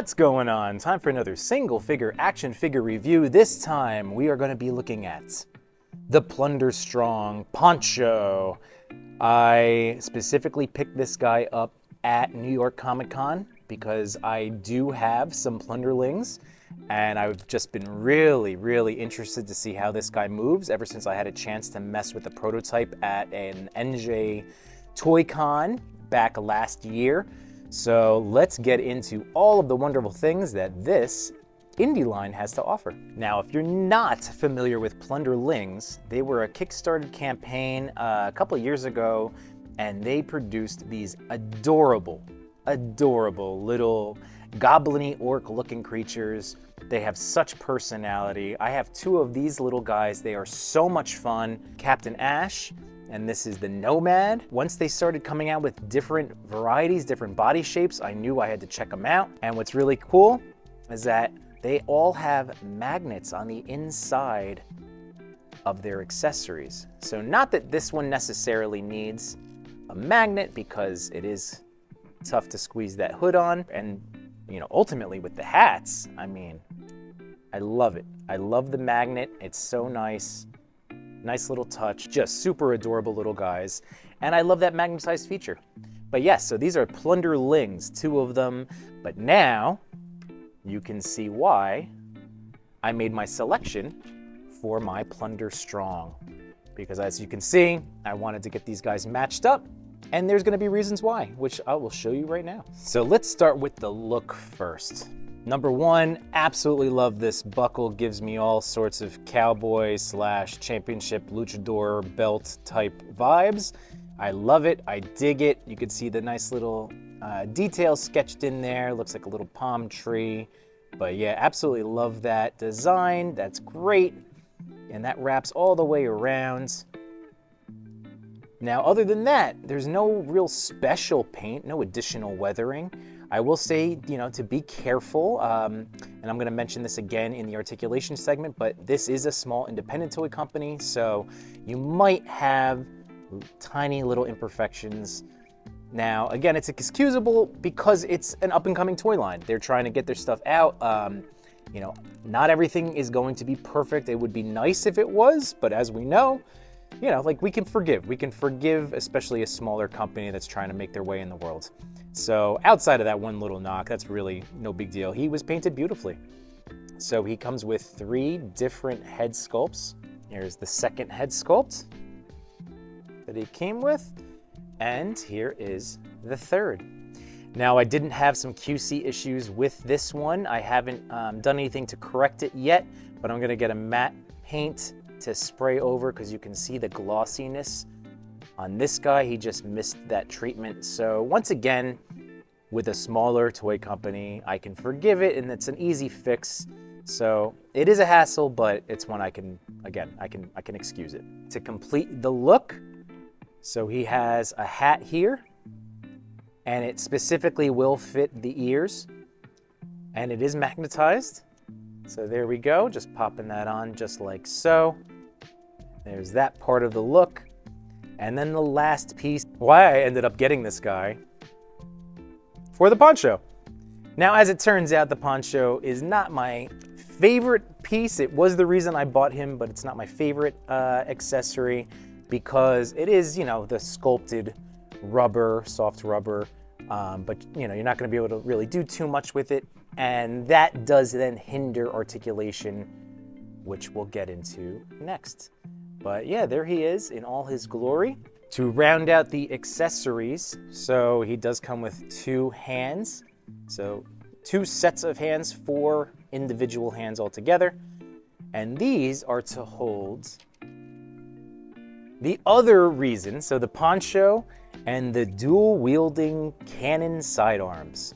What's going on? Time for another single figure action figure review. This time we are going to be looking at the Plunderstrong Poncho. I specifically picked this guy up at New York Comic Con because I do have some Plunderlings and I've just been really interested to see how this guy moves ever since I had a chance to mess with the prototype at an NJ Toy Con back last year. So let's get into all of the wonderful things that this indie line has to offer. Now, if you're not familiar with Plunderlings, they were a Kickstarter campaign a couple of years ago, and they produced these adorable little goblin-y orc-looking creatures. They have such personality. I have two of these little guys. They are so much fun. Captain Ash, and this is the Nomad. Once they started coming out with different varieties, different body shapes, I knew I had to check them out. And what's really cool is that they all have magnets on the inside of their accessories. So not that this one necessarily needs a magnet because it is tough to squeeze that hood on. And you know, ultimately with the hats, I mean, I love it. I love the magnet. It's so nice. Nice little touch, just super adorable little guys. And I love that magnetized feature. But yes, so these are Plunderlings, two of them. But now you can see why I made my selection for my Plunderstrong. Because as you can see, I wanted to get these guys matched up. And there's gonna be reasons why, which I will show you right now. So let's start with the look first. Number one, absolutely love this buckle. Gives me all sorts of cowboy / championship luchador belt type vibes. I love it, I dig it. You can see the nice little details sketched in there. Looks like a little palm tree. But yeah, absolutely love that design. That's great. And that wraps all the way around. Now, other than that, there's no real special paint, no additional weathering. I will say, you know, to be careful, and I'm going to mention this again in the articulation segment, but this is a small independent toy company, so you might have tiny little imperfections. Now, again, it's excusable because it's an up-and-coming toy line. They're trying to get their stuff out. You know, not everything is going to be perfect. It would be nice if it was, but as we know, you know, like we can forgive. We can forgive, especially a smaller company that's trying to make their way in the world. So outside of that one little knock, that's really no big deal. He was painted beautifully. So he comes with 3 different head sculpts. Here's the second head sculpt that he came with. And here is the third. Now, I didn't have some QC issues with this one. I haven't done anything to correct it yet, but I'm gonna get a matte paint to spray over because you can see the glossiness on this guy. He just missed that treatment. So once again, with a smaller toy company, I can forgive it and it's an easy fix. So it is a hassle, but it's one I can excuse it. To complete the look, so he has a hat here and it specifically will fit the ears and it is magnetized. So there we go, just popping that on just like so. There's that part of the look. And then the last piece, why I ended up getting this guy for the poncho. Now, as it turns out, the poncho is not my favorite piece. It was the reason I bought him, but it's not my favorite accessory because it is, you know, the sculpted rubber, soft rubber, but you know, you're not gonna be able to really do too much with it. And that does then hinder articulation, which we'll get into next. But yeah, there he is in all his glory. To round out the accessories, so he does come with 2 hands. So 2 sets of hands, 4 individual hands altogether. And these are to hold the other reason, so the poncho and the dual wielding cannon sidearms.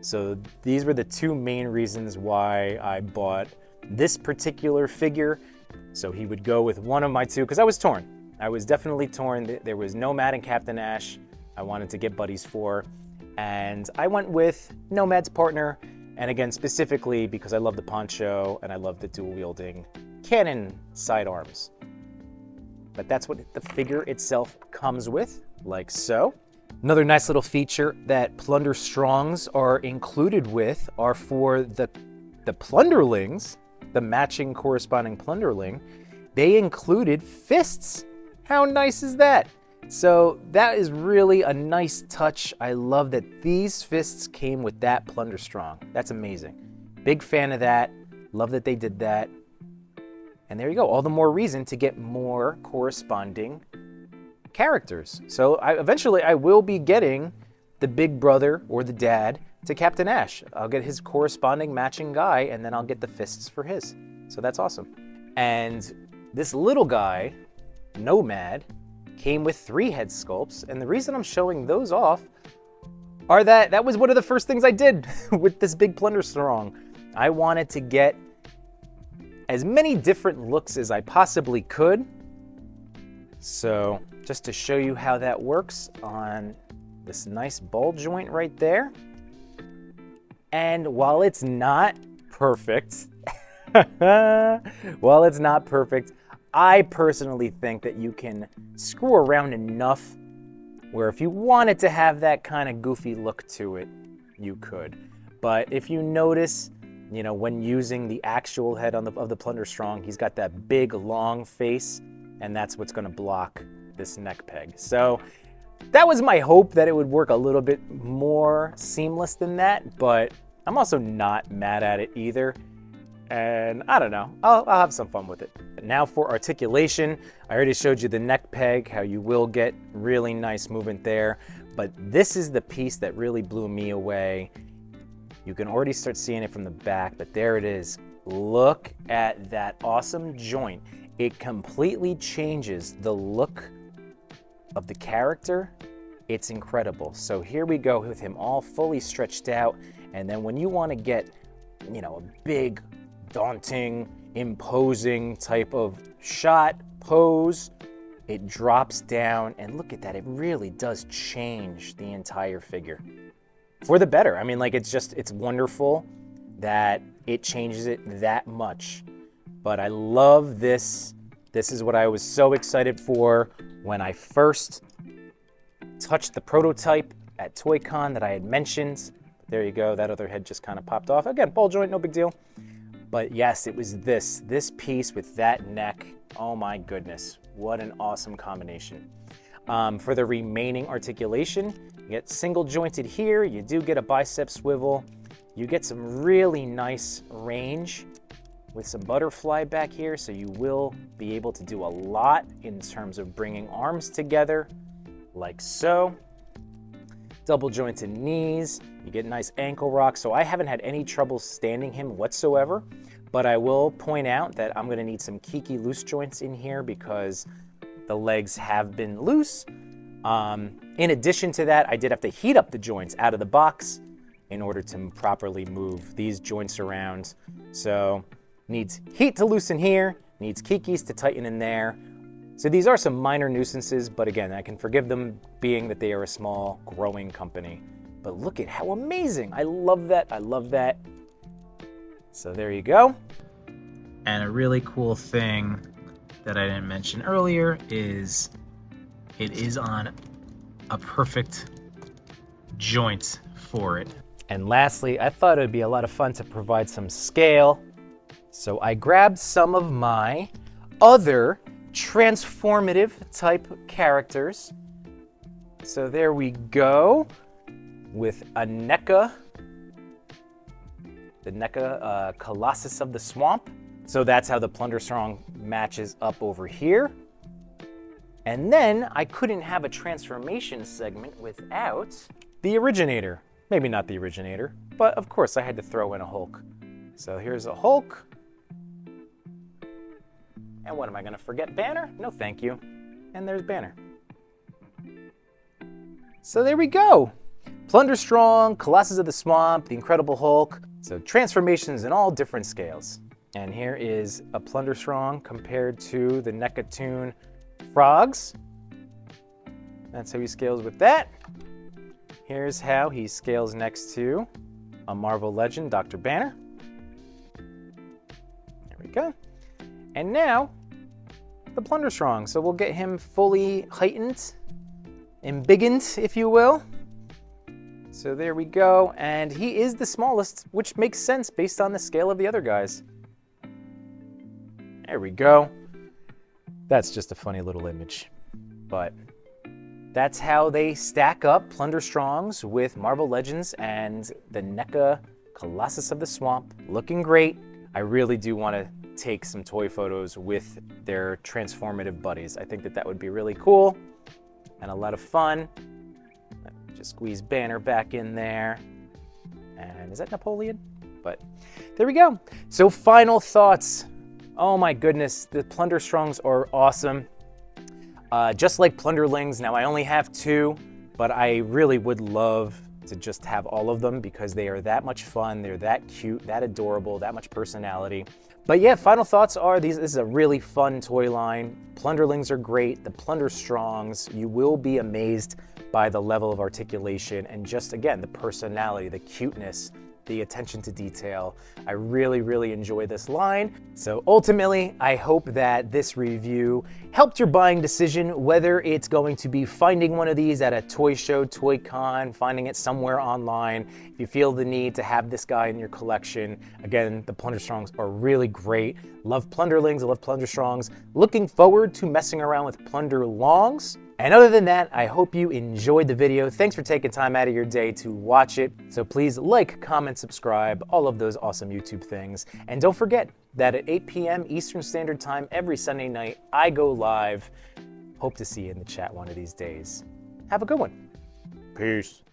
So these were the 2 main reasons why I bought this particular figure. So he would go with one of my 2, because I was torn. I was definitely torn. There was Nomad and Captain Ash I wanted to get buddies for. And I went with Nomad's partner. And again, specifically because I love the poncho and I love the dual wielding cannon sidearms. But that's what the figure itself comes with, like so. Another nice little feature that Plunderstrongs are included with are for the Plunderlings, the matching corresponding Plunderling, they included fists. How nice is that? So that is really a nice touch. I love that these fists came with that Plunderstrong. That's amazing. Big fan of that. Love that they did that. And there you go. All the more reason to get more corresponding characters. So eventually I will be getting the big brother or the dad to Captain Ash. I'll get his corresponding matching guy, and then I'll get the fists for his. So that's awesome. And this little guy, Nomad, came with 3 head sculpts, and the reason I'm showing those off are that was one of the first things I did with this big Plunderstrong. I wanted to get as many different looks as I possibly could. So just to show you how that works on this nice ball joint right there. And while it's not perfect, I personally think that you can screw around enough where if you wanted to have that kind of goofy look to it, you could. But if you notice, you know, when using the actual head of the Plunderstrong, he's got that big long face, and that's what's going to block this neck peg. So that was my hope, that it would work a little bit more seamless than that, but I'm also not mad at it either. And I don't know, I'll have some fun with it. But now for articulation, I already showed you the neck peg, how you will get really nice movement there, but this is the piece that really blew me away. You can already start seeing it from the back, but there it is. Look at that awesome joint. It completely changes the look of the character. It's incredible. So here we go with him all fully stretched out. And then when you want to get, you know, a big, daunting, imposing type of shot, pose, it drops down, and look at that. It really does change the entire figure for the better. I mean, like, it's wonderful that it changes it that much. But I love this. This is what I was so excited for when I first touched the prototype at ToyCon that I had mentioned. There you go, that other head just kind of popped off. Again, ball joint, no big deal. But yes, it was this piece with that neck. Oh my goodness, what an awesome combination. For the remaining articulation, you get single jointed here. You do get a bicep swivel. You get some really nice range with some butterfly back here, so you will be able to do a lot in terms of bringing arms together, like so. Double jointed knees, you get nice ankle rock, so I haven't had any trouble standing him whatsoever, but I will point out that I'm gonna need some Kiki loose joints in here because the legs have been loose. In addition to that, I did have to heat up the joints out of the box in order to properly move these joints around. So needs heat to loosen here, needs Kikis to tighten in there. So these are some minor nuisances, but again, I can forgive them being that they are a small growing company. But look at how amazing. I love that, I love that. So there you go. And a really cool thing that I didn't mention earlier is it is on a perfect joint for it. And lastly, I thought it would be a lot of fun to provide some scale. So I grabbed some of my other transformative type characters. So there we go with a NECA, the NECA Colossus of the Swamp. So that's how the Plunderstrong matches up over here. And then I couldn't have a transformation segment without the Originator. Maybe not the Originator, but of course I had to throw in a Hulk. So here's a Hulk. And what am I gonna forget? Banner? No, thank you. And there's Banner. So there we go. Plunderstrong, Colossus of the Swamp, the Incredible Hulk. So transformations in all different scales. And here is a Plunderstrong compared to the NECA Frogs. That's how he scales with that. Here's how he scales next to a Marvel legend, Dr. Banner. There we go. And now, the Plunderstrong. So we'll get him fully heightened embiggened, if you will. So there we go, and he is the smallest, which makes sense based on the scale of the other guys. There we go. That's just a funny little image, but that's how they stack up, Plunderstrongs with Marvel Legends and the NECA Colossus of the Swamp. Looking great. I really do want to take some toy photos with their transformative buddies. I think that that would be really cool and a lot of fun. Just squeeze Banner back in there. And is that Napoleon? But there we go. So final thoughts. Oh my goodness, the Plunderstrongs are awesome. Just like Plunderlings, now I only have 2, but I really would love to just have all of them because they are that much fun, they're that cute, that adorable, that much personality. But yeah, final thoughts are this is a really fun toy line. Plunderlings are great, the Plunderstrongs, you will be amazed by the level of articulation and just, again, the personality, the cuteness, the attention to detail. I really, really enjoy this line. So ultimately, I hope that this review helped your buying decision, whether it's going to be finding one of these at a toy show, toy con, finding it somewhere online. If you feel the need to have this guy in your collection, again, the Plunderstrongs are really great. Love Plunderlings, I love Plunderstrongs. Looking forward to messing around with Plunderlongs. And other than that, I hope you enjoyed the video. Thanks for taking time out of your day to watch it. So please like, comment, subscribe, all of those awesome YouTube things. And don't forget that at 8 p.m. Eastern Standard Time every Sunday night, I go live. Hope to see you in the chat one of these days. Have a good one. Peace.